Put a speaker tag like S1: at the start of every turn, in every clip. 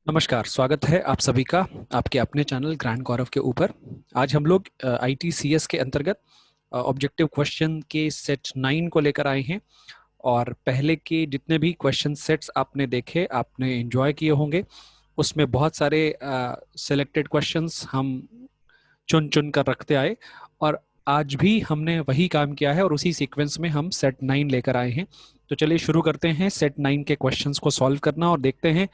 S1: नमस्कार, स्वागत है आप सभी का आपके अपने चैनल ग्रैंड गौरव के ऊपर। आज हम लोग ITCS के अंतर्गत ऑब्जेक्टिव क्वेश्चन के सेट 9 को लेकर आए हैं। और पहले के जितने भी क्वेश्चन सेट्स आपने देखे, आपने एंजॉय किए होंगे। उसमें बहुत सारे सिलेक्टेड क्वेश्चंस हम चुन चुन कर रखते आए, और आज भी हमने वही काम किया है और उसी सीक्वेंस में हम सेट 9 लेकर आए हैं। तो चलिए शुरू करते हैं सेट 9 के क्वेश्चंस को सॉल्व करना, और देखते हैं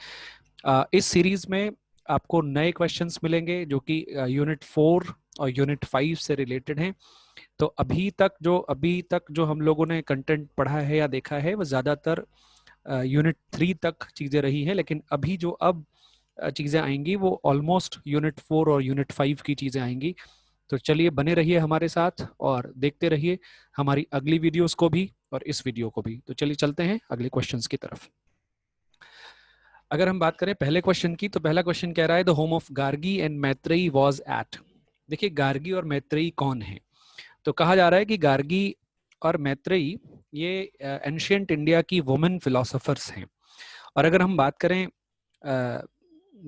S1: इस सीरीज में आपको नए क्वेश्चंस मिलेंगे जो कि यूनिट 4 और यूनिट 5 से रिलेटेड हैं। तो अभी तक जो हम लोगों ने कंटेंट पढ़ा है या देखा है वो ज़्यादातर यूनिट 3 तक चीज़ें रही हैं, लेकिन अभी जो अब चीज़ें आएंगी वो ऑलमोस्ट यूनिट 4 और यूनिट 5 की चीज़ें आएंगी। तो चलिए बने रहिए हमारे साथ और देखते रहिए हमारी अगली वीडियोस को भी और इस वीडियो को भी। तो चलिए चलते हैं अगले क्वेश्चंस की तरफ। अगर हम बात करें पहले क्वेश्चन की, तो पहला क्वेश्चन कह रहा है the home of Gargi and Maitreyi was at. देखिए गार्गी और मैत्रेयी कौन है। तो कहा जा रहा है कि गार्गी और मैत्रेयी ये एंशियंट इंडिया की वुमेन फिलोसोफर्स हैं। और अगर हम बात करें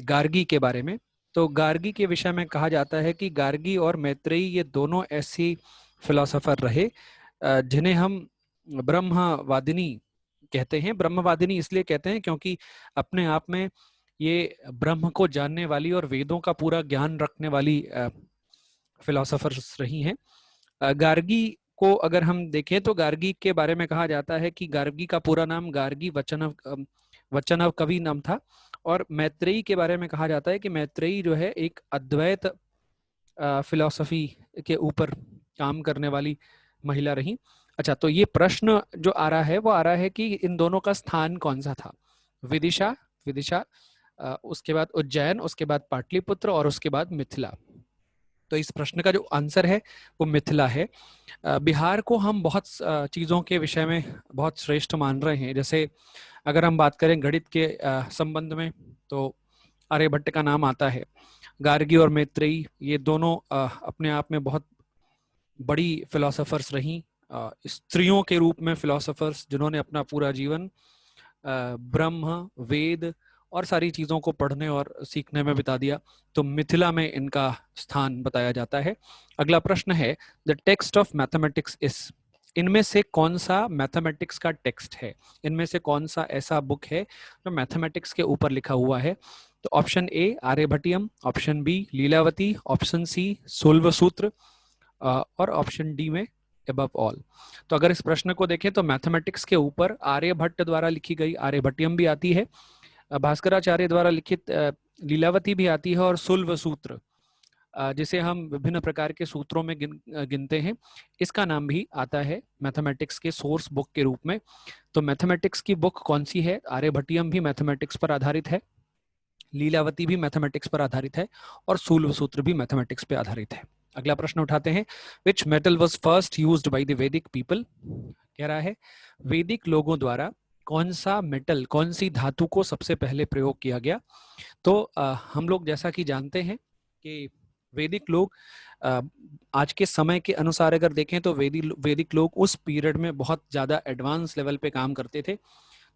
S1: गार्गी के बारे में, तो गार्गी के विषय में कहा जाता है कि गार्गी और मैत्रेयी ये दोनों ऐसी फिलोसोफर रहे जिन्हें हम ब्रह्मवादिनी कहते हैं। ब्रह्मवादिनी इसलिए कहते हैं क्योंकि अपने आप में ये ब्रह्म को जानने वाली और वेदों का पूरा ज्ञान रखने वाली फिलोसोफर्स रही हैं। गार्गी को अगर हम देखें तो गार्गी के बारे में कहा जाता है कि गार्गी का पूरा नाम गार्गी वचनव कवि नाम था। और मैत्रेयी के बारे में कहा जाता है कि मैत्रेयी जो है एक अद्वैत फिलॉसफी के ऊपर काम करने वाली महिला रही। अच्छा, तो ये प्रश्न जो आ रहा है वो आ रहा है कि इन दोनों का स्थान कौन सा था। विदिशा विदिशा उसके बाद उज्जैन, उसके बाद पाटलिपुत्र और उसके बाद मिथिला। तो इस प्रश्न का जो आंसर है वो मिथिला है। बिहार को हम बहुत चीज़ों के विषय में बहुत श्रेष्ठ मान रहे हैं। जैसे अगर हम बात करें गणित के संबंध में, तो आर्यभट्ट का नाम आता है। गार्गी और मैत्रेयी ये दोनों अपने आप में बहुत बड़ी फिलोसोफर्स रहीं, स्त्रियों के रूप में फिलोसोफर्स जिन्होंने अपना पूरा जीवन ब्रह्म, वेद और सारी चीज़ों को पढ़ने और सीखने में बिता दिया। तो मिथिला में इनका स्थान बताया जाता है। अगला प्रश्न है the text of mathematics is. इनमें से कौन सा मैथमेटिक्स का टेक्स्ट है, इनमें से कौन सा ऐसा बुक है जो मैथमेटिक्स के ऊपर लिखा हुआ है। तो option A Aryabhatiyam, option B Lilavati, option C Sulvasutra और ऑप्शन डी में अबव ऑल। तो अगर इस प्रश्न को देखें तो मैथमेटिक्स के ऊपर आर्यभट्ट द्वारा लिखी गई आर्यभट्टियम भी आती है, भास्कराचार्य द्वारा लिखित लीलावती भी आती है, और सुल्व सूत्र जिसे हम विभिन्न प्रकार के सूत्रों में गिनते हैं, इसका नाम भी आता है मैथमेटिक्स के सोर्स बुक के रूप में। तो मैथमेटिक्स की बुक कौन सी है। आर्यभट्टियम भी मैथमेटिक्स पर आधारित है, लीलावती भी मैथमेटिक्स पर आधारित है, और सूल्व सूत्र भी मैथमेटिक्स पर आधारित है। अगला प्रश्न उठाते हैं which metal was first used by the वैदिक पीपल। कह रहा है वैदिक लोगों द्वारा कौन सा मेटल, कौन सी धातु को सबसे पहले प्रयोग किया गया। तो हम लोग जैसा कि जानते हैं कि वैदिक लोग आज के समय के अनुसार अगर देखें तो वैदिक लोग उस पीरियड में बहुत ज़्यादा एडवांस लेवल पे काम करते थे।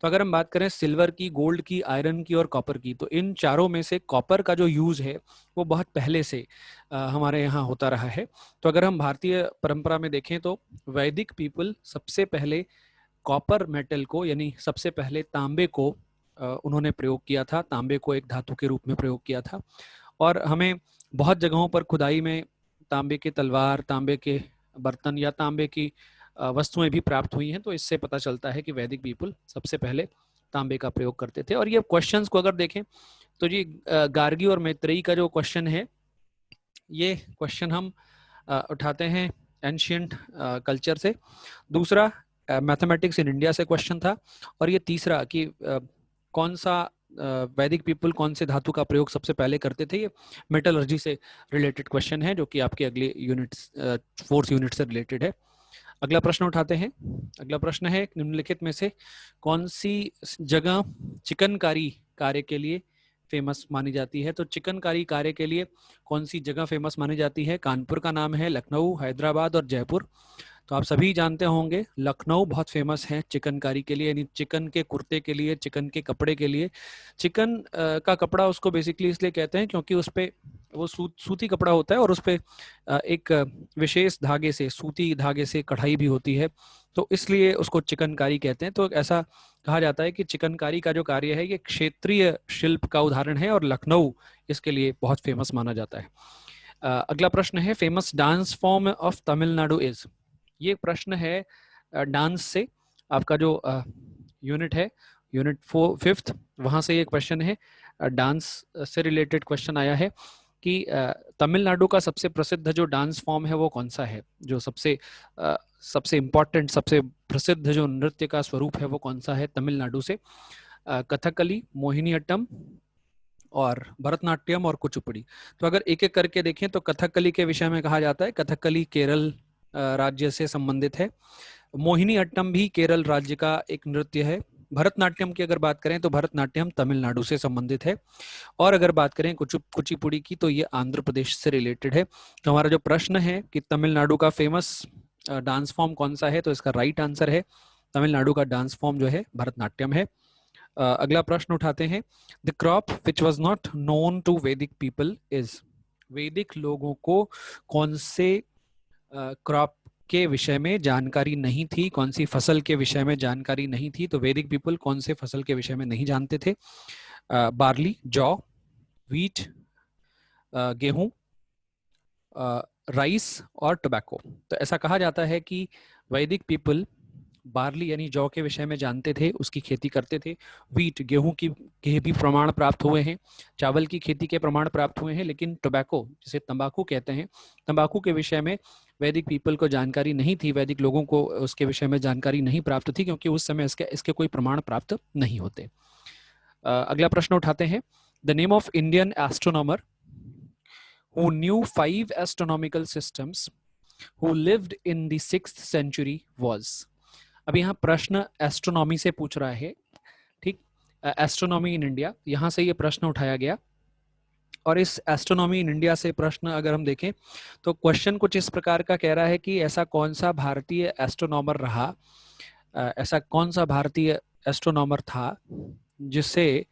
S1: तो अगर हम बात करें सिल्वर की, गोल्ड की, आयरन की और कॉपर की, तो इन चारों में से कॉपर का जो यूज है वो बहुत पहले से हमारे यहाँ होता रहा है। तो अगर हम भारतीय परंपरा में देखें तो वैदिक पीपल सबसे पहले कॉपर मेटल को, यानी सबसे पहले तांबे को उन्होंने प्रयोग किया था, तांबे को एक धातु के रूप में प्रयोग किया था। और हमें बहुत जगहों पर खुदाई में तांबे के तलवार, तांबे के बर्तन या तांबे की वस्तुएं भी प्राप्त हुई हैं। तो इससे पता चलता है कि वैदिक पीपल सबसे पहले तांबे का प्रयोग करते थे। और ये क्वेश्चंस को अगर देखें तो जी गार्गी और मैत्रेयी का जो क्वेश्चन है, ये क्वेश्चन हम उठाते हैं एंशियंट कल्चर से। दूसरा मैथमेटिक्स इन इंडिया से क्वेश्चन था। और ये तीसरा कि कौन सा वैदिक पीपल कौन से धातु का प्रयोग सबसे पहले करते थे, ये मेटलर्जी से रिलेटेड क्वेश्चन है जो कि आपके अगले यूनिट्स, फोर्थ यूनिट से रिलेटेड है। अगला प्रश्न उठाते हैं। अगला प्रश्न है निम्नलिखित में से कौन सी जगह चिकनकारी कार्य के लिए फेमस मानी जाती है। तो चिकनकारी कार्य के लिए कौन सी जगह फेमस मानी जाती है। कानपुर का नाम है, लखनऊ, हैदराबाद और जयपुर। तो आप सभी जानते होंगे लखनऊ बहुत फेमस है चिकनकारी के लिए, यानी चिकन के कुर्ते के लिए, चिकन के कपड़े के लिए। चिकन का कपड़ा उसको बेसिकली इसलिए कहते हैं क्योंकि उस पे वो सूती कपड़ा होता है और उस पे एक विशेष धागे से, सूती धागे से कढ़ाई भी होती है, तो इसलिए उसको चिकनकारी कहते हैं। तो ऐसा कहा जाता है कि चिकनकारी का जो कार्य है ये क्षेत्रीय शिल्प का उदाहरण है और लखनऊ इसके लिए बहुत फेमस माना जाता है। अगला प्रश्न है, famous dance form of Tamil Nadu is. ये प्रश्न है डांस से, आपका जो यूनिट है, यूनिट 5th, वहां से ये क्वेश्चन है, डांस से रिलेटेड क्वेश्चन आया है कि तमिलनाडु का सबसे प्रसिद्ध जो डांस फॉर्म है वो कौन सा है, जो सबसे इम्पोर्टेंट, सबसे प्रसिद्ध जो नृत्य का स्वरूप है वो कौन सा है तमिलनाडु से। कथकली, मोहिनीअट्टम और भरतनाट्यम और कुचिपुड़ी। तो अगर एक एक करके देखें तो कथकली के विषय में कहा जाता है कथकली केरल राज्य से संबंधित है। मोहिनीअट्टम भी केरल राज्य का एक नृत्य है। भरतनाट्यम की अगर बात करें तो भरतनाट्यम तमिलनाडु से संबंधित है। और अगर बात करें कुचिपुड़ी की तो ये आंध्र प्रदेश से रिलेटेड है। तो हमारा जो प्रश्न है कि तमिलनाडु का फेमस डांस फॉर्म कौन सा है, तो इसका राइट आंसर है तमिलनाडु का डांस फॉर्म जो है भरतनाट्यम है। अगला प्रश्न उठाते हैं, the crop which was not known to Vedic people is. वैदिक लोगों को कौन से क्रॉप के विषय में जानकारी नहीं थी, कौन सी फसल के विषय में जानकारी नहीं थी, तो वैदिक पीपल कौन से फसल के विषय में नहीं जानते थे? बार्ली, जौ, व्हीट, गेहूं, राइस और टोबैको। तो ऐसा कहा जाता है कि वैदिक पीपल बार्ली यानी जौ के विषय में जानते थे, उसकी खेती करते थे। व्हीट, गेहूं की के भी प्रमाण प्राप्त हुए हैं, चावल की खेती के प्रमाण प्राप्त हुए हैं, लेकिन टोबैको जिसे तंबाकू कहते हैं, तंबाकू के विषय में वैदिक पीपल को जानकारी नहीं थी, वैदिक लोगों को उसके विषय में जानकारी नहीं प्राप्त थी क्योंकि उस समय इसके कोई प्रमाण प्राप्त नहीं होते। अगला प्रश्न उठाते हैं, the name of Indian astronomer who knew 5 astronomical systems who lived in the 6th century was। अब यहाँ प्रश्न एस्ट्रोनॉमी से पूछ रहा है, ठीक, एस्ट्रोनॉमी इन इंडिया, यहाँ से ये प्रश्न उठाया गया। और इस एस्ट्रोनॉमी इन इंडिया से प्रश्न अगर हम देखें तो क्वेश्चन कुछ इस प्रकार का कह रहा है कि ऐसा कौन सा भारतीय एस्ट्रोनॉमर रहा, ऐसा कौन सा भारतीय एस्ट्रोनॉमर था जिसे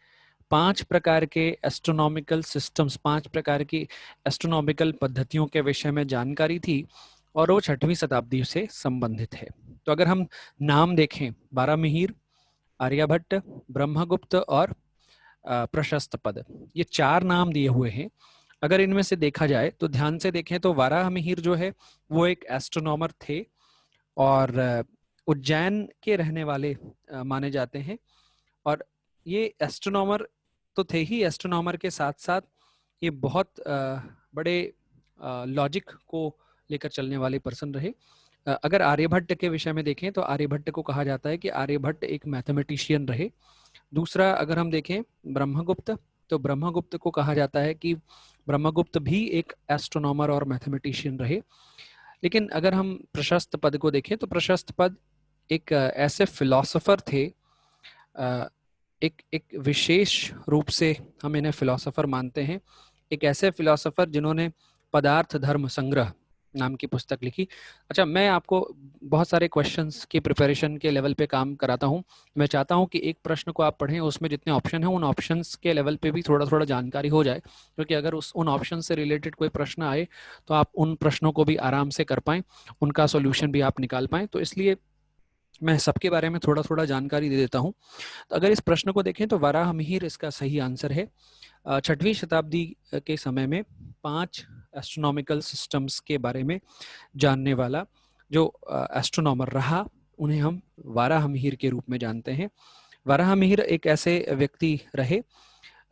S1: 5 प्रकार के एस्ट्रोनॉमिकल सिस्टम्स, 5 प्रकार की एस्ट्रोनॉमिकल पद्धतियों के विषय में जानकारी थी और वो 6वीं शताब्दी से संबंधित है। तो अगर हम नाम देखें, बारामिहिर, आर्यभट्ट, ब्रह्मगुप्त और प्रशस्त पद, ये 4 नाम दिए हुए हैं। अगर इनमें से देखा जाए तो ध्यान से देखें तो वाराहमिहिर जो है वो एक एस्ट्रोनॉमर थे और उज्जैन के रहने वाले माने जाते हैं। और ये एस्ट्रोनॉमर तो थे ही, एस्ट्रोनॉमर के साथ साथ ये बहुत बड़े लॉजिक को लेकर चलने वाले पर्सन रहे। अगर आर्यभट्ट के विषय में देखें तो आर्यभट्ट को कहा जाता है कि आर्यभट्ट एक मैथमेटिशियन रहे। दूसरा अगर हम देखें ब्रह्मगुप्त, तो ब्रह्मगुप्त को कहा जाता है कि ब्रह्मगुप्त भी एक एस्ट्रोनॉमर और मैथमेटिशियन रहे। लेकिन अगर हम प्रशस्त पद को देखें तो प्रशस्त पद एक ऐसे फिलोसोफर थे, एक विशेष रूप से हम इन्हें फिलोसोफर मानते हैं, एक ऐसे फिलोसोफर जिन्होंने पदार्थ धर्म संग्रह नाम की पुस्तक लिखी। अच्छा, मैं आपको बहुत सारे क्वेश्चंस की प्रिपरेशन के लेवल पे काम कराता हूँ। मैं चाहता हूँ कि एक प्रश्न को आप पढ़ें, उसमें जितने ऑप्शन हैं उन ऑप्शंस के लेवल पे भी थोड़ा थोड़ा जानकारी हो जाए, क्योंकि अगर उन ऑप्शन से रिलेटेड कोई प्रश्न आए तो आप उन प्रश्नों को भी आराम से कर पाएँ, उनका सोल्यूशन भी आप निकाल पाएँ। तो इसलिए मैं सबके बारे में थोड़ा थोड़ा जानकारी दे देता हूँ। तो अगर इस प्रश्न को देखें तो वाराहमिहिर इसका सही आंसर है। 6वीं शताब्दी के समय में 5 एस्ट्रोनॉमिकल सिस्टम्स के बारे में जानने वाला जो एस्ट्रोनॉमर रहा, उन्हें हम वाराहमिहिर के रूप में जानते हैं। वाराहमिहिर एक ऐसे व्यक्ति रहे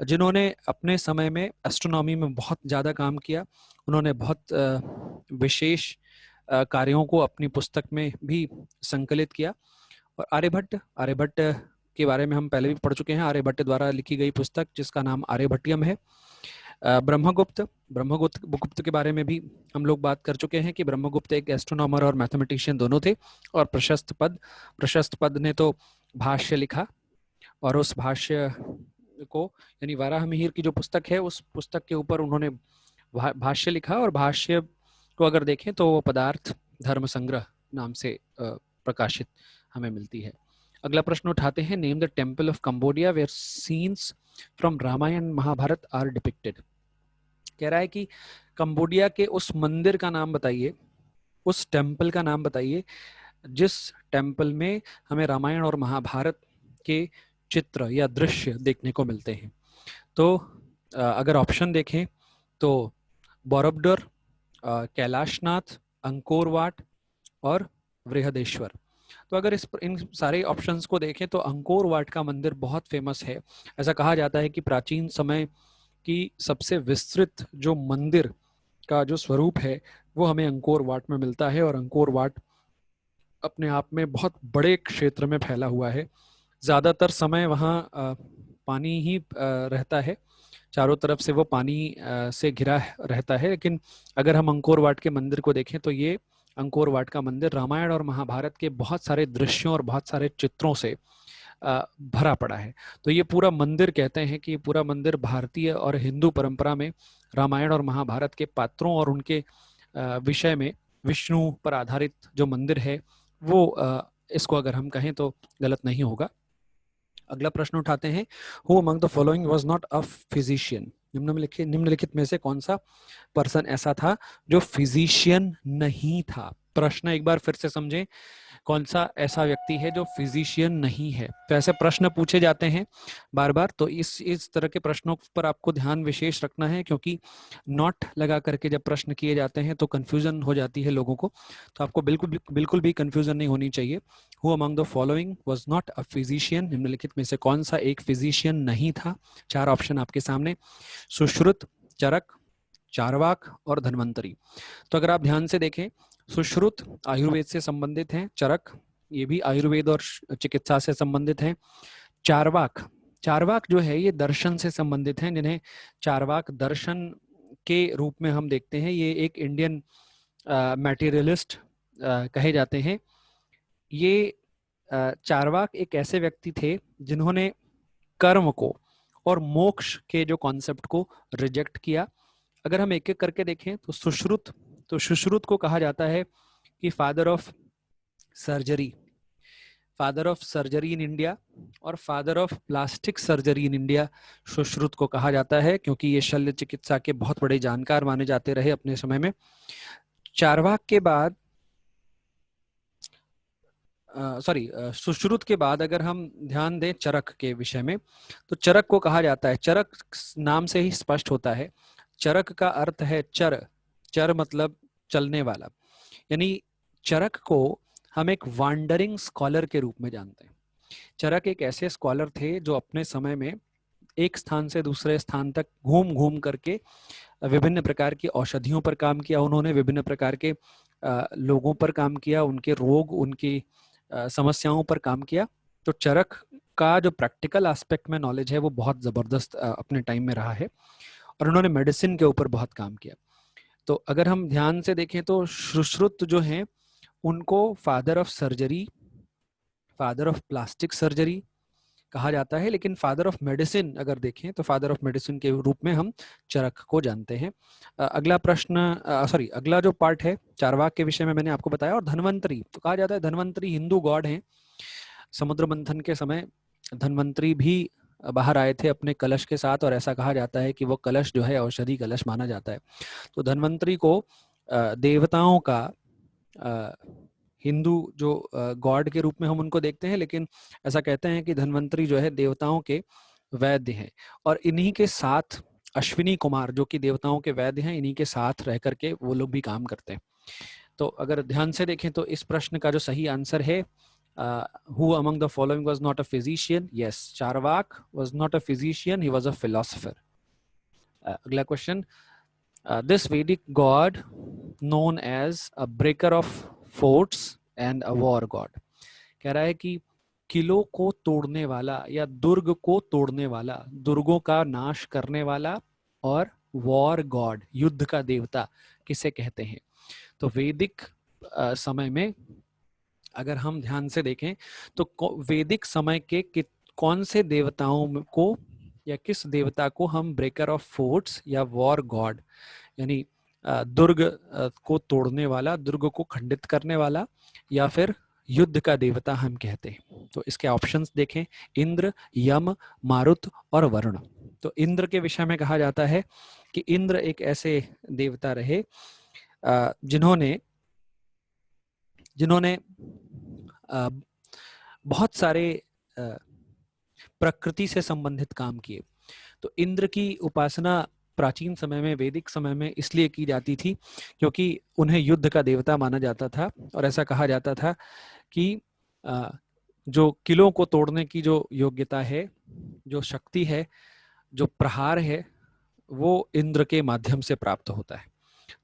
S1: जिन्होंने अपने समय में एस्ट्रोनॉमी में बहुत ज़्यादा काम किया। उन्होंने बहुत विशेष कार्यों को अपनी पुस्तक में भी संकलित किया। और आर्यभट्ट के बारे में हम पहले भी पढ़ चुके हैं, आर्यभट्ट द्वारा लिखी गई पुस्तक जिसका नाम आर्यभट्टियम है। ब्रह्मगुप्त के बारे में भी हम लोग बात कर चुके हैं कि ब्रह्मगुप्त एक एस्ट्रोनॉमर और मैथमेटिशियन दोनों थे। और प्रशस्त पद ने तो भाष्य लिखा और उस भाष्य को, यानी वाराहमिहिर की जो पुस्तक है उस पुस्तक के ऊपर उन्होंने भाष्य लिखा, और भाष्य को अगर देखें तो वो पदार्थ धर्म संग्रह नाम से प्रकाशित हमें मिलती है। अगला प्रश्न उठाते हैं, name the temple of Cambodia where scenes from Ramayana Mahabharata are depicted. कह रहा है कि कंबोडिया के उस मंदिर का नाम बताइए, उस टेम्पल का नाम बताइए जिस टेम्पल में हमें रामायण और महाभारत के चित्र या दृश्य देखने को मिलते हैं। तो अगर ऑप्शन देखें तो बोरोबुदर, कैलाशनाथ, अंकोर वाट और बृहदेश्वर। तो अगर इन सारे ऑप्शंस को देखें तो अंकोर वाट का मंदिर बहुत फेमस है। ऐसा कहा जाता है कि प्राचीन समय की सबसे विस्तृत जो मंदिर का जो स्वरूप है वो हमें अंकोर वाट में मिलता है, और अंकोर वाट अपने आप में बहुत बड़े क्षेत्र में फैला हुआ है। ज़्यादातर समय वहाँ पानी ही रहता है, चारों तरफ से वो पानी से घिरा रहता है। लेकिन अगर हम अंकोर वाट के मंदिर को देखें तो ये अंकोर वाट का मंदिर रामायण और महाभारत के बहुत सारे दृश्यों और बहुत सारे चित्रों से भरा पड़ा है। तो ये पूरा मंदिर, कहते हैं कि पूरा मंदिर भारतीय और हिंदू परंपरा में रामायण और महाभारत के पात्रों और उनके विषय में विष्णु पर आधारित जो मंदिर है वो इसको अगर हम कहें तो गलत नहीं होगा। अगला प्रश्न उठाते हैं, who among the following was not a physician. निम्नलिखित में से कौन सा पर्सन ऐसा था जो फिजिशियन नहीं था। प्रश्न एक बार फिर से समझें, कौन सा ऐसा व्यक्ति है जो फिजिशियन नहीं है। तो ऐसे प्रश्न पूछे जाते हैं बार बार, तो इस तरह के प्रश्नों पर आपको ध्यान विशेष रखना है, क्योंकि नॉट लगा करके जब प्रश्न किए जाते हैं तो कंफ्यूजन हो जाती है लोगों को। तो आपको बिल्कुल भी कंफ्यूजन नहीं होनी चाहिए। Who among the following was not a physician, निम्नलिखित में से कौन सा एक फिजिशियन नहीं था। चार ऑप्शन आपके सामने, सुश्रुत, चरक, चारवाक और धन्वंतरी। तो अगर आप ध्यान से देखें, सुश्रुत आयुर्वेद से संबंधित हैं, चरक ये भी आयुर्वेद और चिकित्सा से संबंधित हैं, चारवाक, चारवाक जो है ये दर्शन से संबंधित हैं, जिन्हें चारवाक दर्शन के रूप में हम देखते हैं। ये एक इंडियन मटेरियलिस्ट कहे जाते हैं। ये चारवाक एक ऐसे व्यक्ति थे जिन्होंने कर्म को और मोक्ष के जो कॉन्सेप्ट को रिजेक्ट किया। अगर हम एक एक करके देखें तो सुश्रुत को कहा जाता है कि father of surgery, father of surgery in India और father of plastic surgery in India Sushruta को कहा जाता है, क्योंकि ये शल्य चिकित्सा के बहुत बड़े जानकार माने जाते रहे अपने समय में। चारवाक के बाद सुश्रुत के बाद अगर हम ध्यान दें चरक के विषय में, तो चरक को कहा जाता है, चरक नाम से ही स्पष्ट होता है, चरक का अर्थ है चर, चर मतलब चलने वाला। यानी चरक को हम एक वांडरिंग स्कॉलर के रूप में जानते हैं। चरक एक ऐसे स्कॉलर थे जो अपने समय में एक स्थान से दूसरे स्थान तक घूम घूम करके विभिन्न प्रकार की औषधियों पर काम किया उन्होंने, विभिन्न प्रकार के लोगों पर काम किया, उनके रोग, उनकी समस्याओं पर काम किया। तो चरक का जो प्रैक्टिकल एस्पेक्ट में नॉलेज है वो बहुत जबरदस्त अपने टाइम में रहा है, और उन्होंने मेडिसिन के ऊपर बहुत काम किया। तो अगर हम ध्यान से देखें तो सुश्रुत जो हैं उनको father of surgery, father of plastic surgery कहा जाता है, लेकिन फादर ऑफ मेडिसिन अगर देखें तो फादर ऑफ मेडिसिन के रूप में हम चरक को जानते हैं। अगला प्रश्न अगला जो पार्ट है चारवाक के विषय में मैंने आपको बताया। और धन्वंतरी तो कहा जाता है, धन्वंतरी हिंदू गॉड हैं। समुद्र मंथन के समय धन्वंतरी भी बाहर आए थे अपने कलश के साथ, और ऐसा कहा जाता है कि वो कलश जो है औषधि कलश माना जाता है। तो धन्वंतरी को देवताओं का हिंदू जो गॉड के रूप में हम उनको देखते हैं, लेकिन ऐसा कहते हैं कि धन्वंतरी जो है देवताओं के वैद्य हैं, और इन्हीं के साथ अश्विनी कुमार जो कि देवताओं के वैद्य हैं, इन्हीं के साथ रह करके वो लोग भी काम करते हैं। तो अगर ध्यान से देखें तो इस प्रश्न का जो सही आंसर है, who among the following was not a physician, yes, Charvaka was not a physician, he was a philosopher. अगला question, this Vedic god known as a breaker of forts and a war god। कह रहा है कि किलों को तोड़ने वाला या दुर्ग को तोड़ने वाला, दुर्गों का नाश करने वाला, और वॉर गॉड, युद्ध का देवता किसे कहते हैं। तो वैदिक समय में अगर हम ध्यान से देखें तो वैदिक समय के कौन से देवताओं को या किस देवता को हम ब्रेकर ऑफ फोर्ट्स या वॉर गॉड यानी दुर्ग को तोड़ने वाला, दुर्ग को खंडित करने वाला, या फिर युद्ध का देवता हम कहते हैं। तो इसके ऑप्शंस देखें, इंद्र, यम, मारुत और वरुण। तो इंद्र के विषय में कहा जाता है कि इंद्र एक ऐसे देवता रहे जिन्होंने बहुत सारे प्रकृति से संबंधित काम किए। तो इंद्र की उपासना प्राचीन समय में, वैदिक समय में इसलिए की जाती थी क्योंकि उन्हें युद्ध का देवता माना जाता था, और ऐसा कहा जाता था कि जो किलों को तोड़ने की जो योग्यता है, जो शक्ति है, जो प्रहार है, वो इंद्र के माध्यम से प्राप्त होता है।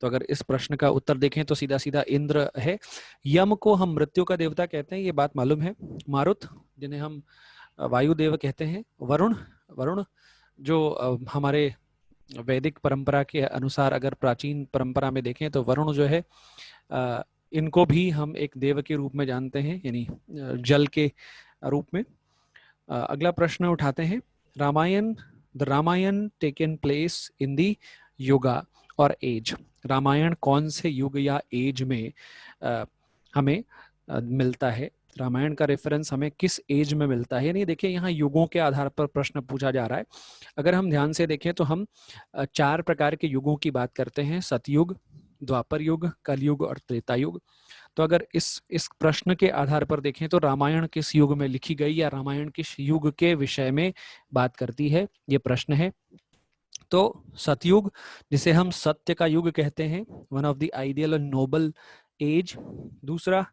S1: तो अगर इस प्रश्न का उत्तर देखें तो सीधा सीधा इंद्र है। यम को हम मृत्यु का देवता कहते हैं, ये बात मालूम है। मारुत, जिन्हें हम वायुदेव कहते हैं। वरुण, वरुण जो हमारे वैदिक परंपरा के अनुसार, अगर प्राचीन परंपरा में देखें तो वरुण जो है, इनको भी हम एक देव के रूप में जानते हैं, यानी जल के रूप में। अगला प्रश्न उठाते हैं, Ramayana, the Ramayana taken place in the yuga और एज। रामायण कौन से युग या एज में हमें मिलता है? रामायण का रेफरेंस हमें किस एज में मिलता है? यानी देखिए, यहाँ युगों के आधार पर प्रश्न पूछा जा रहा है। अगर हम ध्यान से देखें तो हम 4 प्रकार के युगों की बात करते हैं, सतयुग, द्वापर युग, कलयुग और त्रेता युग। तो अगर इस प्रश्न के आधार पर देखें तो रामायण किस युग में लिखी गई, या रामायण किस युग के विषय में बात करती है, ये प्रश्न है। तो सतयुग, जिसे हम सत्य का युग कहते हैं, one of the ideal and noble age. दूसरा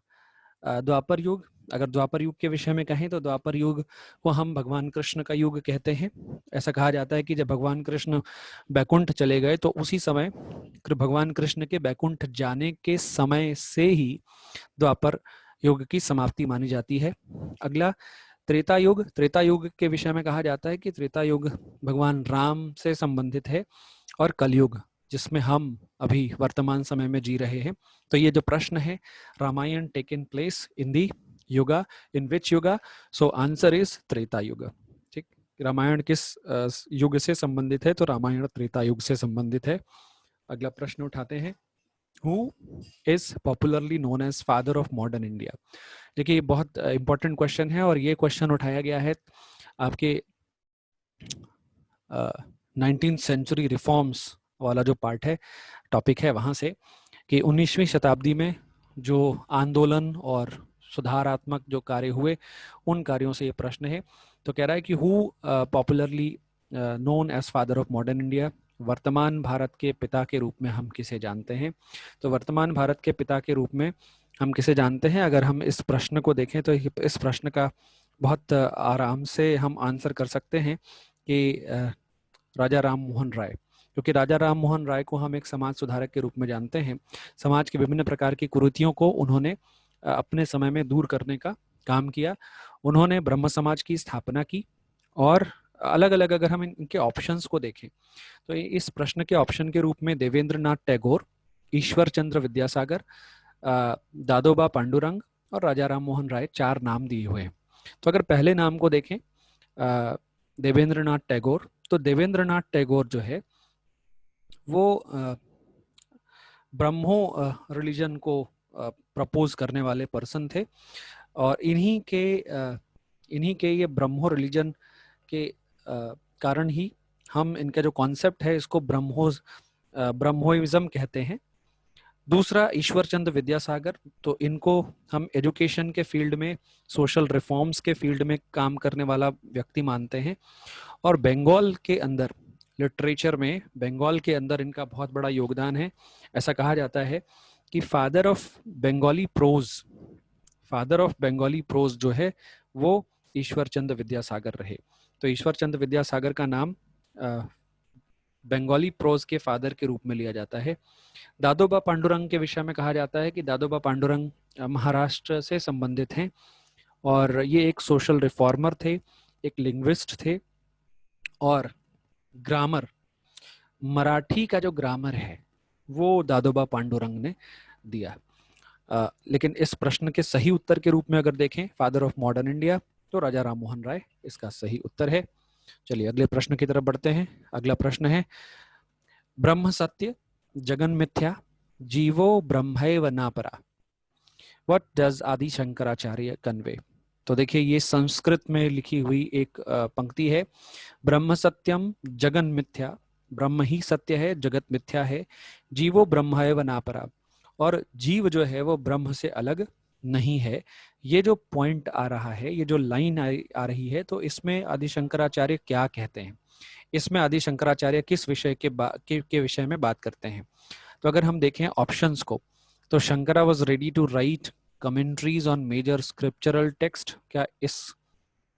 S1: द्वापर युग, अगर द्वापर युग के विषय में कहें तो द्वापर युग को हम भगवान कृष्ण का युग कहते हैं। ऐसा कहा जाता है कि जब भगवान कृष्ण बैकुंठ चले गए तो उसी समय, भगवान कृष्ण के बैकुंठ जाने के समय से ही द्वापर युग की समाप्ति मानी जाती है। अगला त्रेता युग, त्रेता युग के विषय में कहा जाता है कि त्रेता युग भगवान राम से संबंधित है, और कलयुग जिसमें हम अभी वर्तमान समय में जी रहे हैं। तो ये जो प्रश्न है, Ramayana taken place in the yuga, in which yuga? So answer is Treta yuga. ठीक, रामायण किस युग से संबंधित है? तो रामायण त्रेता युग से संबंधित है। अगला प्रश्न उठाते हैं, who is popularly known as father of modern India? देखिए, बहुत इंपॉर्टेंट क्वेश्चन है, और ये क्वेश्चन उठाया गया है आपके 19th सेंचुरी रिफॉर्म्स वाला जो पार्ट है, टॉपिक है, वहाँ से, कि 19वीं शताब्दी में जो आंदोलन और सुधारात्मक जो कार्य हुए, उन कार्यों से ये प्रश्न है। तो कह रहा है कि who popularly known as father of modern India? वर्तमान भारत के पिता के रूप में हम किसे जानते हैं? तो वर्तमान भारत के पिता के रूप में हम किसे जानते हैं? अगर हम इस प्रश्न को देखें तो इस प्रश्न का बहुत आराम से हम आंसर कर सकते हैं कि राजा राम मोहन राय, क्योंकि राजा राम मोहन राय को हम एक समाज सुधारक के रूप में जानते हैं। समाज की विभिन्न प्रकार की कुरीतियों को उन्होंने अपने समय में दूर करने का काम किया। उन्होंने ब्रह्म समाज की स्थापना की, और अलग अलग, अगर हम इनके ऑप्शंस को देखें तो इस प्रश्न के ऑप्शन के रूप में देवेंद्र नाथ टैगोर, ईश्वर चंद्र विद्यासागर, दादोबा पांडुरंग और राजा राम मोहन राय, 4 नाम दिए हुए हैं। तो अगर पहले नाम को देखें, देवेंद्र नाथ टैगोर, तो देवेंद्र नाथ टैगोर जो है वो ब्रह्मो रिलीजन को प्रपोज करने वाले पर्सन थे, और इन्हीं के ये ब्रह्मो रिलीजन के कारण ही हम इनका जो कॉन्सेप्ट है, इसको ब्रह्मोइज्म कहते हैं। दूसरा ईश्वर चंद्र विद्यासागर, तो इनको हम एजुकेशन के फील्ड में, सोशल रिफॉर्म्स के फील्ड में काम करने वाला व्यक्ति मानते हैं। और बंगाल के अंदर, लिटरेचर में बंगाल के अंदर इनका बहुत बड़ा योगदान है। ऐसा कहा जाता है कि फादर ऑफ बंगाली प्रोज जो है वो ईश्वर चंद्र विद्यासागर रहे। तो ईश्वर चंद्र विद्यासागर का नाम बंगाली प्रोज के फादर के रूप में लिया जाता है। दादोबा पांडुरंग के विषय में कहा जाता है कि दादोबा पांडुरंग महाराष्ट्र से संबंधित हैं, और ये एक सोशल रिफॉर्मर थे, एक लिंग्विस्ट थे, और ग्रामर, मराठी का जो ग्रामर है वो दादोबा पांडुरंग ने दिया। लेकिन इस प्रश्न के सही उत्तर के रूप में अगर देखें फादर ऑफ मॉडर्न इंडिया, तो राजा राम मोहन राय इसका सही उत्तर है। चलिए अगले प्रश्न की तरफ बढ़ते हैं। अगला प्रश्न है, ब्रह्म सत्य जगन मिथ्या, जीवो ब्रह्मैव नापरा। व्हाट डज आदि शंकराचार्य कन्वे? तो देखिए ये संस्कृत में लिखी हुई एक पंक्ति है। ब्रह्म सत्यम जगन मिथ्या, ब्रह्म ही सत्य है, जगत मिथ्या है, जीवो ब्रह्मैव नापरा, और जीव जो है वो ब्रह्म से अलग नहीं है। ये जो पॉइंट आ रहा है, ये जो लाइन आ रही है, तो इसमें आदि शंकराचार्य क्या कहते हैं? इसमें आदि शंकराचार्य किस विषय के विषय में बात करते हैं? तो अगर हम देखें ऑप्शंस को, तो Shankara was ready to write commentaries on major scriptural text. क्या इस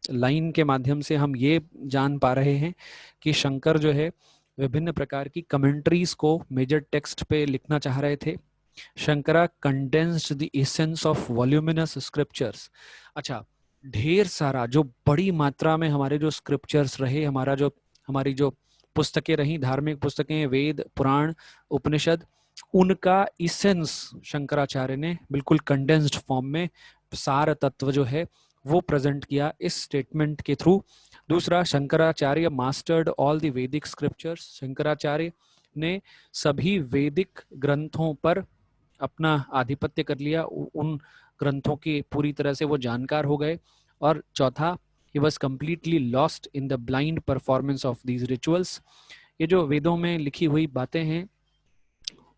S1: लाइन के माध्यम से हम ये जान पा रहे हैं कि शंकर जो है विभिन्न प्रकार की कमेंट्रीज को मेजर टेक्स्ट पे लिखना चाह रहे थे? Shankara condensed the essence of voluminous scriptures. अच्छा, ढेर सारा जो बड़ी मात्रा में हमारे जो स्क्रिप्चर्स रहे, हमारी जो पुस्तकें रही, धार्मिक पुस्तकें, वेद, पुराण, उपनिषद, उनका इसेंस शंकराचार्य ने बिल्कुल कंडेंस्ड फॉर्म में, सार तत्व जो है वो प्रेजेंट किया इस स्टेटमेंट के थ्रू। दूसरा, शंकराचार्य मास्टर्ड ऑल द वैदिक स्क्रिप्चर्स। शंकराचार्य ने सभी वैदिक ग्रंथों पर अपना आधिपत्य कर लिया, उन ग्रंथों के पूरी तरह से वो जानकार हो गए। और चौथा, he was completely lost in the blind performance of these rituals। ये जो वेदों में लिखी हुई बातें हैं,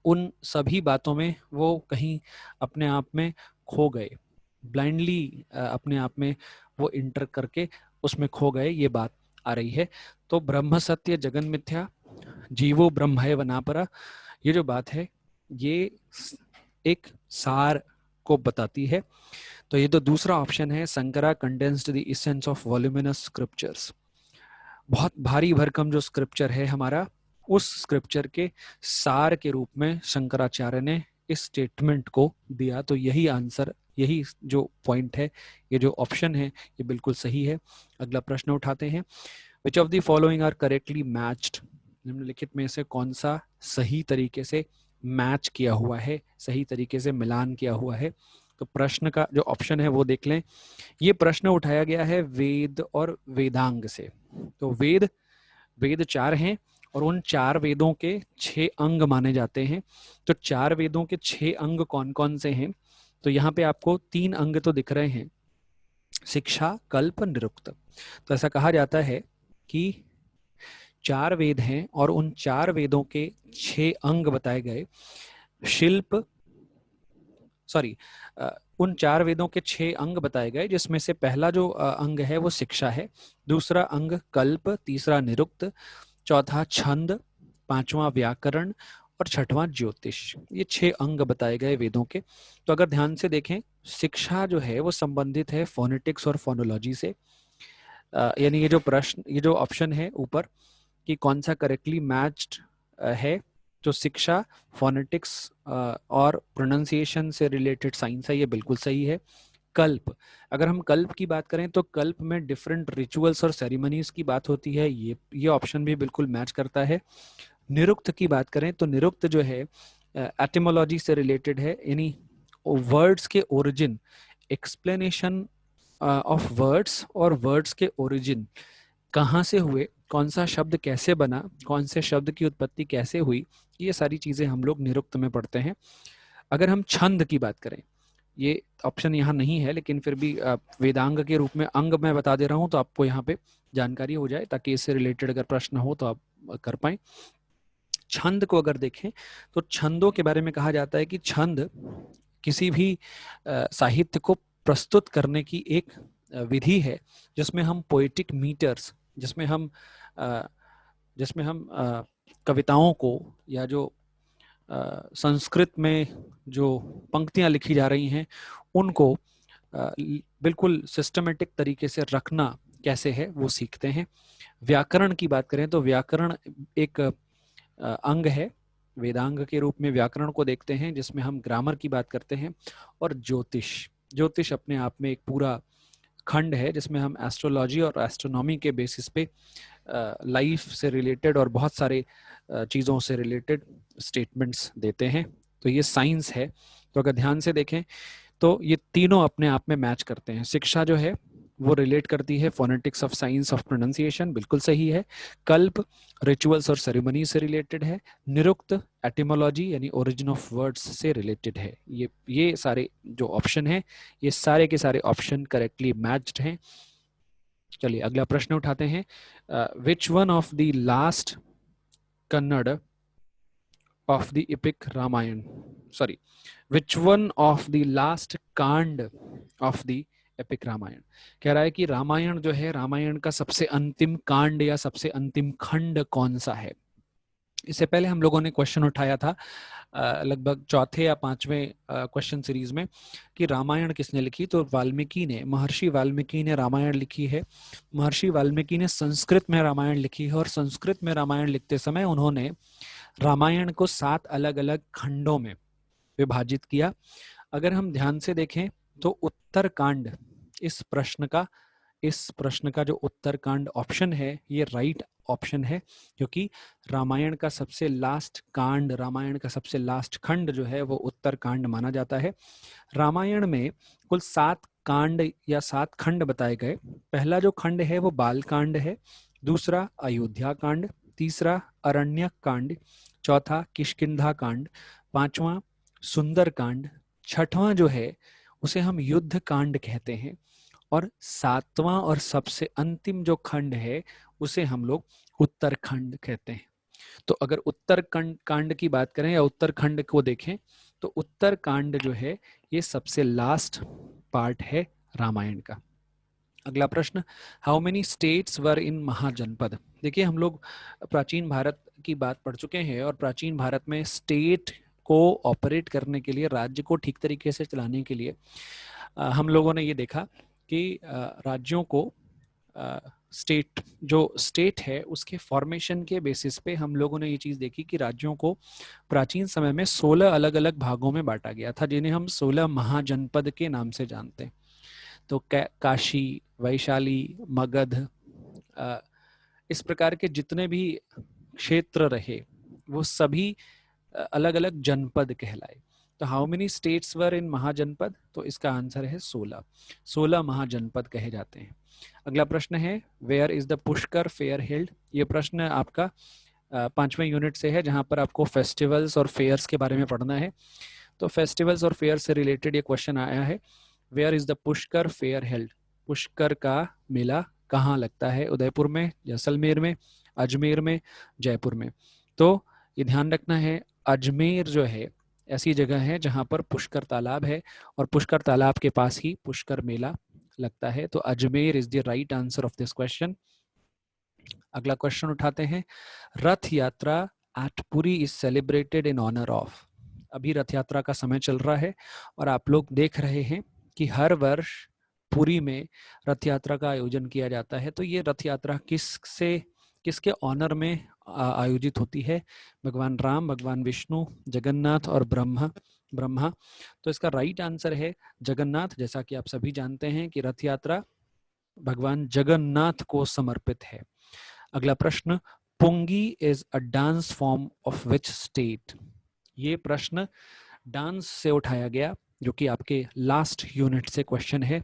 S1: उन सभी बातों में वो कहीं अपने आप में खो गए, ब्लाइंडली अपने आप में वो इंटर करके उसमें खो गए, ये बात आ रही है। तो ब्रह्म सत्य जगन मिथ्या, जीवो ब्रह्म है वनापरा, ये जो बात है ये एक सार को बताती है। तो ये तो दूसरा ऑप्शन है, Shankara condensed the essence of voluminous scriptures. बहुत भारी भरकम जो स्क्रिप्चर है हमारा, उस स्क्रिप्चर के सार के रूप में शंकराचार्य ने इस स्टेटमेंट को दिया। तो यही आंसर, यही जो पॉइंट है, ये जो ऑप्शन है, ये बिल्कुल सही है। अगला प्रश्न उठाते हैं। Which of the following are correctly matched? निम्नलिखित में से कौन सा सही तरीके से मैच किया हुआ है, सही तरीके से मिलान किया हुआ है? तो प्रश्न का जो ऑप्शन है वो देख लें। ये प्रश्न उठाया गया है वेद और वेदांग से। तो वेद 4 हैं और उन 4 वेदों के 6 अंग माने जाते हैं। तो 4 वेदों के 6 अंग कौन कौन से हैं? तो यहाँ पे आपको 3 अंग तो दिख रहे हैं, शिक्षा, कल्प, निरुक्त। तो ऐसा कहा जाता है कि 4 वेद हैं और उन 4 वेदों के 6 अंग बताए गए। शिल्प, सॉरी, उन 4 वेदों के 6 अंग बताए गए, जिसमें से पहला जो अंग है वो शिक्षा है, दूसरा अंग कल्प, तीसरा निरुक्त, चौथा छंद, पांचवां व्याकरण और छठवां ज्योतिष। ये 6 अंग बताए गए वेदों के। तो अगर ध्यान से देखें, शिक्षा जो है वो संबंधित है फोनेटिक्स और फोनोलॉजी से। यानी ये जो प्रश्न, ये जो ऑप्शन है ऊपर कि कौन सा करेक्टली मैच्ड है, जो शिक्षा, फोनेटिक्स और प्रोनाउंसिएशन से रिलेटेड साइंस है, ये बिल्कुल सही है। कल्प, अगर हम कल्प की बात करें तो कल्प में डिफरेंट रिचुअल्स और सेरेमनीज की बात होती है, ये ऑप्शन भी बिल्कुल मैच करता है। निरुक्त की बात करें तो निरुक्त जो है एटिमोलॉजी से रिलेटेड है, यानी वर्ड्स के ओरिजिन, एक्सप्लेनेशन ऑफ वर्ड्स और वर्ड्स के ओरिजिन कहाँ से हुए, कौन सा शब्द कैसे बना, कौन से शब्द की उत्पत्ति कैसे हुई, ये सारी चीजें हम लोग निरुक्त में पढ़ते हैं। अगर हम छंद की बात करें, ये ऑप्शन यहाँ नहीं है लेकिन फिर भी वेदांग के रूप में अंग मैं बता दे रहा हूँ, तो आपको यहाँ पे जानकारी हो जाए, ताकि इससे रिलेटेड अगर प्रश्न हो तो आप कर पाए। छंद को अगर देखें तो छंदों के बारे में कहा जाता है कि छंद किसी भी साहित्य को प्रस्तुत करने की एक विधि है, जिसमें हम पोएटिक मीटर्स, जिसमें हम कविताओं को, या जो संस्कृत में जो पंक्तियां लिखी जा रही हैं उनको बिल्कुल सिस्टमेटिक तरीके से रखना कैसे है वो सीखते हैं। व्याकरण की बात करें तो व्याकरण एक अंग है, वेदांग के रूप में व्याकरण को देखते हैं, जिसमें हम ग्रामर की बात करते हैं। और ज्योतिष अपने आप में एक पूरा खंड है, जिसमें हम एस्ट्रोलॉजी और एस्ट्रोनॉमी के बेसिस पे लाइफ से रिलेटेड और बहुत सारे चीज़ों से रिलेटेड स्टेटमेंट्स देते हैं। तो ये साइंस है। तो अगर ध्यान से देखें तो ये तीनों अपने आप में मैच करते हैं। शिक्षा जो है वो रिलेट करती है phonetics of science of pronunciation, बिल्कुल सही है। कल्प रिचुअल्स और सेरेमनी से रिलेटेड है। निरुक्त एटिमोलॉजी यानी ओरिजिन ऑफ वर्ड्स से रिलेटेड है। ये सारे जो ऑप्शन है, ये सारे के सारे ऑप्शन करेक्टली मैच्ड हैं। चलिए अगला प्रश्न उठाते हैं। Which one of the last Kannada of the epic Ramayana, sorry, which one of the last कांड of the epic रामायण, कह रहा है कि रामायण जो है, रामायण का सबसे अंतिम कांड या सबसे अंतिम खंड कौन सा है। इससे पहले हम लोगों ने क्वेश्चन उठाया था लगभग चौथे या पांचवें क्वेश्चन सीरीज में कि रामायण किसने लिखी, तो वाल्मीकि ने, महर्षि वाल्मीकि ने रामायण लिखी है। महर्षि वाल्मीकि ने संस्कृत में रामायण लिखी है और संस्कृत में रामायण लिखते समय उन्होंने रामायण को 7 अलग अलग खंडों में विभाजित किया। अगर हम ध्यान से देखें तो उत्तरकांड, इस प्रश्न का जो उत्तरकांड ऑप्शन है ये राइट ऑप्शन है, क्योंकि रामायण का सबसे लास्ट कांड, रामायण का सबसे लास्ट खंड जो है वो उत्तरकांड माना जाता है। रामायण में कुल 7 कांड या 7 खंड बताए गए। पहला जो खंड है वो बाल कांड है, दूसरा अयोध्या कांड, तीसरा अरण्यक कांड, चौथा किष्किंधा कांड, पांचवा सुंदर कांड, छठवां जो है उसे हम युद्ध कांड कहते हैं, और 7वां और सबसे अंतिम जो खंड है उसे हम लोग उत्तरखंड कहते हैं। तो अगर उत्तरखंड कांड की बात करें या उत्तरखंड को देखें तो उत्तरकांड जो है ये सबसे लास्ट पार्ट है रामायण का। अगला प्रश्न, हाउ मेनी स्टेट्स वर इन महाजनपद। देखिए हम लोग प्राचीन भारत की बात पढ़ चुके हैं और प्राचीन भारत में स्टेट को ऑपरेट करने के लिए, राज्य को ठीक तरीके से चलाने के लिए हम लोगों ने ये देखा कि राज्यों को स्टेट है उसके फॉर्मेशन के बेसिस पे हम लोगों ने ये चीज़ देखी कि राज्यों को प्राचीन समय में 16 अलग अलग भागों में बांटा गया था, जिन्हें हम 16 महाजनपद के नाम से जानते हैं। तो काशी, वैशाली, मगध, इस प्रकार के जितने भी क्षेत्र रहे वो सभी अलग अलग जनपद कहलाए। तो हाउ मेनी स्टेट्स वर इन महाजनपद, तो इसका आंसर है 16 महाजनपद कहे जाते हैं। अगला प्रश्न है, where is the Pushkar fair held. ये प्रश्न आपका 5वें यूनिट से है, जहां पर आपको फेस्टिवल्स और फेयर्स के बारे में पढ़ना है। तो फेस्टिवल्स और फेयर से रिलेटेड ये क्वेश्चन आया है, where is the Pushkar fair held. Pushkar का मेला कहाँ लगता है, उदयपुर में, जैसलमेर में, अजमेर में, जयपुर में। तो ये ध्यान रखना है, अजमेर जो है ऐसी जगह है जहां पर पुष्कर तालाब है और पुष्कर तालाब के पास ही पुष्कर मेला लगता है। तो Ajmer is the right answer of this question. अगला क्वेश्चन उठाते हैं, Rath Yatra at Puri is celebrated in honour of. अभी रथ यात्रा का समय चल रहा है और आप लोग देख रहे हैं कि हर वर्ष पुरी में रथ यात्रा का आयोजन किया जाता है। तो ये रथ यात्रा किसके ऑनर में आयोजित होती है? भगवान राम, भगवान विष्णु, जगन्नाथ और ब्रह्मा। तो इसका राइट आंसर है जगन्नाथ। जैसा कि आप सभी जानते हैं कि रथ यात्रा भगवान जगन्नाथ को समर्पित है। अगला प्रश्न, Pungi is a dance form of which state. ये प्रश्न डांस से उठाया गया, जो कि आपके लास्ट यूनिट से क्वेश्चन है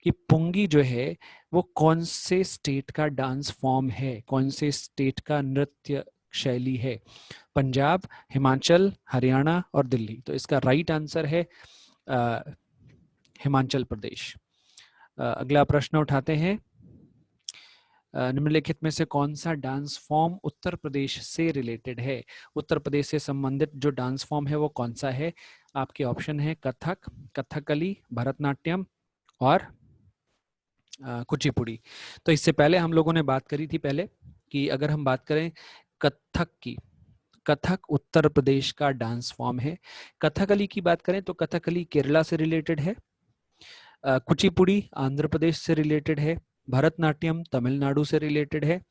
S1: कि पुंगी जो है वो कौन से स्टेट का डांस फॉर्म है, कौन से स्टेट का नृत्य शैली है? पंजाब, हिमाचल, हरियाणा और दिल्ली। तो इसका राइट आंसर है हिमाचल प्रदेश। अगला प्रश्न उठाते हैं, निम्नलिखित में से कौन सा डांस फॉर्म उत्तर प्रदेश से रिलेटेड है? उत्तर प्रदेश से संबंधित जो डांस फॉर्म है वो कौन सा है? आपके ऑप्शन है कथक, कथकली, भरतनाट्यम और कुचिपुड़ी। तो इससे पहले हम लोगों ने बात करी थी पहले कि अगर हम बात करें कथक की, कथक उत्तर प्रदेश का डांस फॉर्म है। कथकली की बात करें तो कथकली केरला से रिलेटेड है, कुचिपुड़ी आंध्र प्रदेश से रिलेटेड है, भरतनाट्यम तमिलनाडु से रिलेटेड है।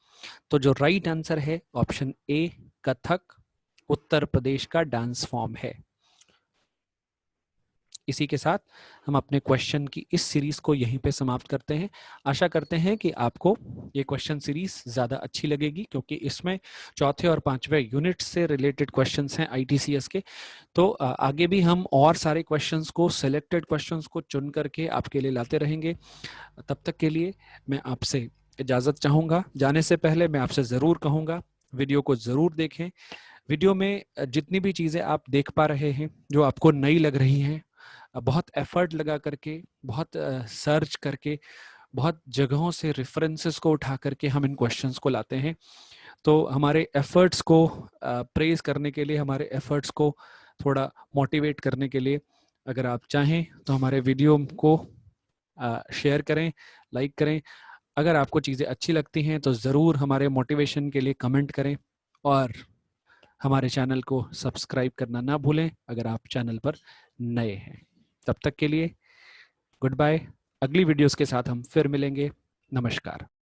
S1: तो जो राइट आंसर है ऑप्शन ए, कथक उत्तर प्रदेश का डांस फॉर्म है। इसी के साथ हम अपने क्वेश्चन की इस सीरीज को यहीं पे समाप्त करते हैं। आशा करते हैं कि आपको ये क्वेश्चन सीरीज ज़्यादा अच्छी लगेगी, क्योंकि इसमें चौथे और पांचवें यूनिट से रिलेटेड क्वेश्चंस हैं ITCS के। तो आगे भी हम और सारे क्वेश्चंस को, सिलेक्टेड क्वेश्चंस को चुन करके आपके लिए लाते रहेंगे। तब तक के लिए मैं आपसे इजाज़त चाहूँगा। जाने से पहले मैं आपसे ज़रूर कहूँगा, वीडियो को ज़रूर देखें। वीडियो में जितनी भी चीज़ें आप देख पा रहे हैं जो आपको नई लग रही हैं, बहुत एफर्ट लगा करके, बहुत सर्च करके, बहुत जगहों से रेफरेंसेस को उठा करके हम इन क्वेश्चंस को लाते हैं। तो हमारे एफर्ट्स को प्रेज करने के लिए, हमारे एफर्ट्स को थोड़ा मोटिवेट करने के लिए, अगर आप चाहें तो हमारे वीडियो को शेयर करें, लाइक करें। अगर आपको चीज़ें अच्छी लगती हैं तो ज़रूर हमारे मोटिवेशन के लिए कमेंट करें, और हमारे चैनल को सब्सक्राइब करना ना भूलें अगर आप चैनल पर नए हैं। तब तक के लिए गुड बाय। अगली वीडियोस के साथ हम फिर मिलेंगे। नमस्कार।